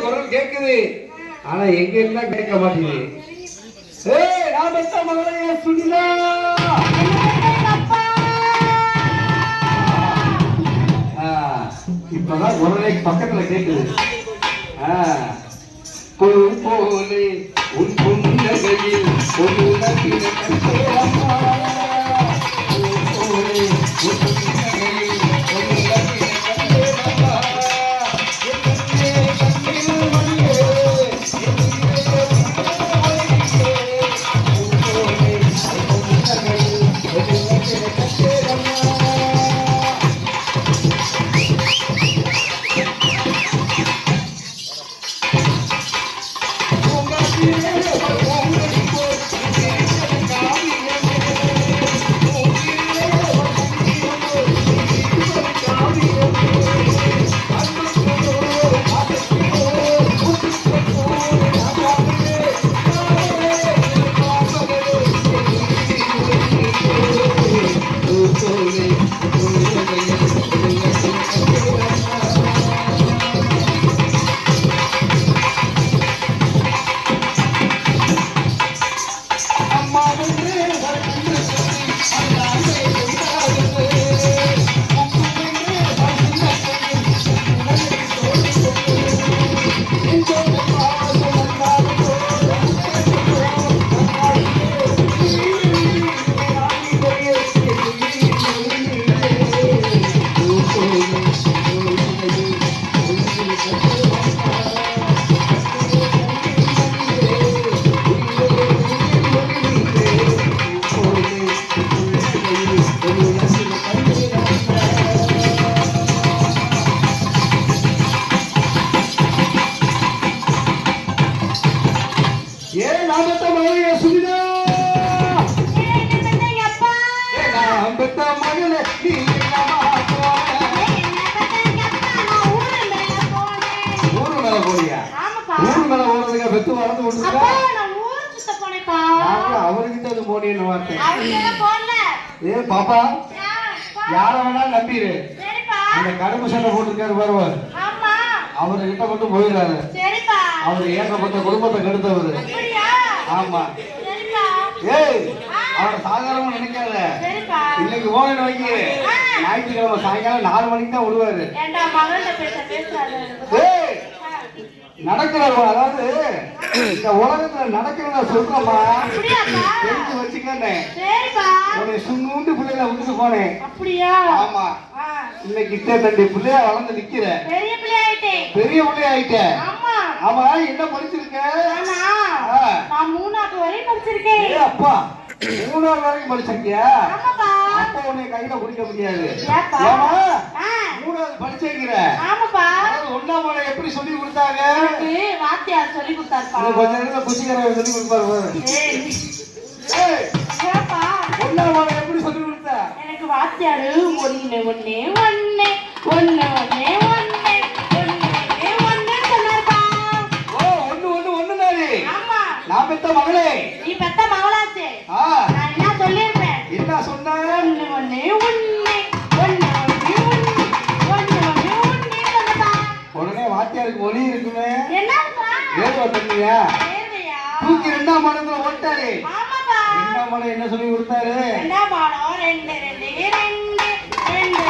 குரல் கேக்குது, ஆனா எங்க எல்லாம் கேட்க மாட்டேங்குது. ஏய், நான் பெத்த மகளே சுனிதா. இப்பதான் குரலை பக்கத்துல கேக்குது. போலே உன் புன்னகையில் ஒரு உலகில் அவர்கிட்ட போனேன்னு வார்த்தை. பாப்பா, யார வேணாலும் நம்பிரு. அந்த கரும்பு சண்டை போட்டுருக்காரு வருவார், அவர்கிட்ட மட்டும் போயிடாரு. அவர் ஏகப்பட்ட குடும்பத்தை கெடுத்தவரு. ஆமா, ஏய், அவரை சாதாரணமா நினைக்காத. இன்னைக்கு ஓன வைக்க ஞாயிற்றுக்கிழமை சாயங்காலம் 4 மணிக்கு தான் விடுவாரு. நடக்கிறார், அதாவது இந்த உலகத்துல நடக்கிறத சொல்றமா தெரிஞ்சு வச்சுக்கேன். சுண்ணூண்டு பிள்ளைல விட்டுட்டு போனேன். ஆமா, இன்னைக்கு தண்டி பிள்ளையா வளர்ந்து நிக்கிற, பெரிய பிள்ளைய ஆயிட்டேன். ஆமா, என்ன படிச்சிருக்க? நான் 3வது வரைக்கும் படிச்சிருக்கேன். அப்பா, 3வது வரைக்கும் படிச்சிருக்கியா? அப்பா உன்னை கையில குடிக்க முடியாது. 3வது படிச்சிருக்கிற? 1ஆம் ஆளை எப்படி சொல்லி கொடுத்தாங்க? வாத்தியார் சொல்லி கொடுத்தாருப்பா. கொஞ்ச நேரத்துல குச்சிக்காரர் சொல்லி கொடுப்பாரு. 1ஆம் ஆளை எப்படி சொல்லி கொடுத்தா? எனக்கு வாத்தியாரு ஒண்ணு ஒண்ணே ஒண்ணு ஒண்ணு ஒண்ணே ஒண்ணு நான் பெத்த மகளே. நீ பெத்த மகளாச்சே. நான் என்ன சொல்லிருப்பேன்? என்ன சொன்ன? ஒண்ணு ஒண்ணே ஒண்ணு ஒண்ணு ஒண்ணே ஒண்ணு ஒண்ணு ஒண்ணே சொன்னதா. உடனே வாத்தியாருக்கு மொழி இருக்குமே. என்னப்பா? ஏதோ தண்ணியா? ஏதையா? தூக்கி 2ஆம் ஆடத்துல ஓட்டாரு. ஆமாப்பா. 2ஆம் ஆடம் என்ன சொல்லி கொடுத்தாரு? 2ஆம் ஆடம் 2 2 2 2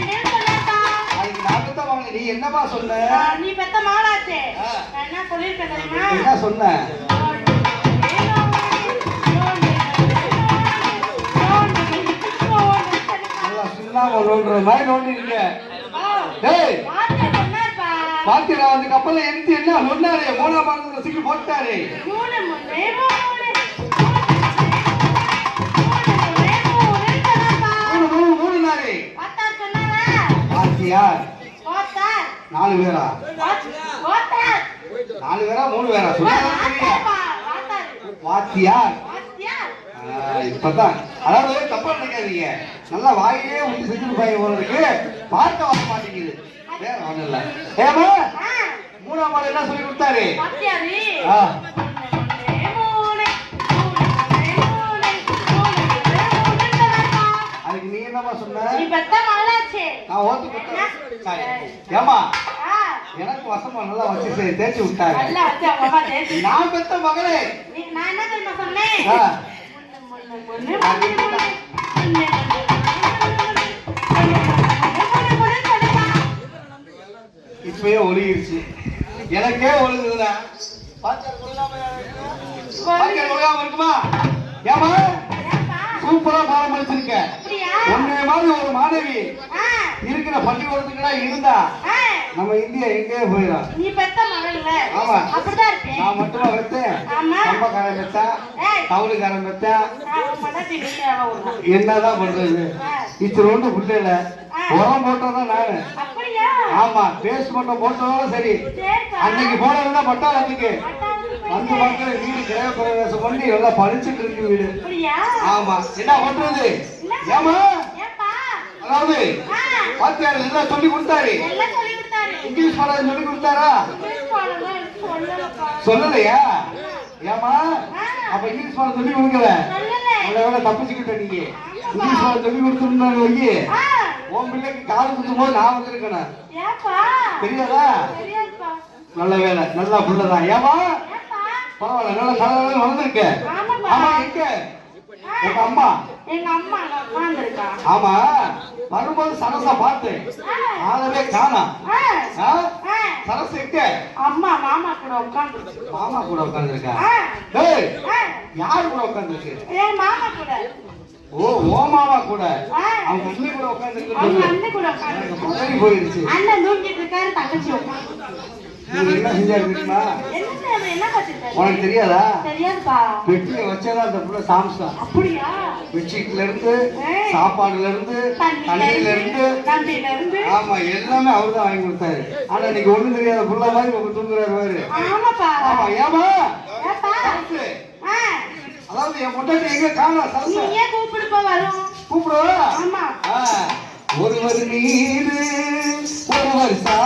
2 சொன்னதா. அதுக்கு நான் பெத்த மகளே, நீ என்னப்பா சொன்ன? நீ பெத்த மகளாச்சே. நான் என்ன சொல்லிருக்கேன் தெரியுமா? என்ன சொன்ன? மாதிரி நோண்டிருக்க. பாத்தியா அந்த கப்பல எடுத்து என்ன சொன்னாரு? 3ஆம் ஆடத்துல தூக்கி போட்டாரு. வாத்தியார் 4 பேரா? 4 பேரா 3 பேரா? வாத்தியார். இப்பதான், அதாவது தப்பா நினைக்காதீங்க, நல்லா வாயிலே ஊற்றி செஞ்சுருப்பாங்க போறதுக்கு, பார்க்க வர மாட்டேங்குது. வேற ஒண்ணும் இல்ல. ஏமா 3ஆம் ஆள் என்ன சொல்லி கொடுத்தாரு? அதுக்கு நீ என்னமா சொன்ன? நீ பெத்த மகளாச்சே. நான் ஓத்து கொடுத்தேன். ஏமா எனக்கு வசமா நல்லா வச்சு தேய்ச்சி விட்டாங்க. நல்லா வச்சு அவங்க அம்மா தேய்ச்சி. நான் பெத்த மகளே. நான் என்ன தெரியுமா சொன்னேன்? இப்பயே ஒழுகிருச்சு. எனக்கே ஒழுகுதுடா. பாத்தியார் ஒழுகாம இருக்குமா? ஏமா சூப்பரா பாடம் படிச்சிருக்க. உன்னை மாதிரி ஒரு மாணவி இருக்கிற பள்ளிக்கூடத்துக்குலாம் இருந்தா நம்ம இந்தியா எங்கேயே போயிடும். நீ பெத்த மகள்ல. ஆமா அப்படிதான் இருப்பேன். நான் மட்டுமா பெத்தேன்? கம்பக்காரன் பெத்தா, டவுனுக்காரன் பெத்தா, என்னதான் பண்றது? இத்தனோண்டு புள்ளைல உரம் போட்டதான் நானு. ஆமா பேஸ்ட் மட்டும் போட்டதோட சரி. அன்னைக்கு போனதுன்னா பட்டாளத்துக்கு அந்த மக்கள் வீடு கிரக பிரவேசம் பண்ணி எல்லாம் படிச்சுட்டு இருக்கு வீடு. ஆமா என்ன பண்றது? ஏமா அதாவது வாத்தியார் எல்லாம் சொல்லி கொடுத்தாரு. இங்கிலீஷ் பாடம் சொல்லி கொடுத்தாரா? சொல்லலையா? ஏமா அப்ப இங்கிலீஷ் பாடம் சொல்லி கொடுக்கல. அவளை தப்பிச்சுக்கிட்ட நீங்க. இங்கிலீஷ் பாடம் சொல்லி கொடுத்துருந்தாங்க. உன் பிள்ளைக்கு காது குத்தும் போது நான் வந்திருக்கேன். தெரியாதா? நல்ல வேலை நல்லா புள்ளதான். ஏமா பரவாயில்ல நல்ல கலர் வளர்ந்துருக்க. ஆமா எங்க எங்க அம்மா? எங்க அம்மா உட்கார்ந்திருக்கா. ஆமா வரும்போது சரசா பார்த்தேன். ஆளவே காணோம். சரசு எங்க? அம்மா மாமா கூட உட்கார்ந்து. மாமா கூட உட்கார்ந்திருக்கா? ஏய் யார் கூட உட்கார்ந்திருக்கு? என் மாமா கூட. ஓ ஓ மாமா கூட. அவங்க அண்ணன் கூட உட்கார்ந்திருக்கு. அவங்க அண்ணன் கூட உட்கார்ந்து. பதறி போயிருச்சு. அண்ணன் தூங்கிட்டு இருக்காரு, தங்கச்சி உட்கார்ந்து. நீங்க என்ன செஞ்சாரு தெரியுமா? என்ன கத்துக்கிட்ட? உனக்கு தெரியாதா? தெரியாதுப்பா. பெட்டியை வச்சதான் அந்த புள்ள சாம்சா. அப்படியா? பெட்ஷீட்ல இருந்து சாப்பாடுல இருந்து தண்ணியில இருந்து ஆமா எல்லாமே அவர்தான் வாங்கி கொடுத்தாரு. ஆனா இன்னைக்கு ஒண்ணும் தெரியாத புள்ள மாதிரி உங்க தூங்குறாரு பாரு. ஆமாப்பா. ஆமா ஏமா ஏப்பா அதாவது என் பொண்டாட்டி எங்க காணோம். சரசு நீ ஏன் கூப்பிடுப்பா வரும்? கூப்பிடுவா? ஆமா. ஒருவர் மீது ஒருவர் சா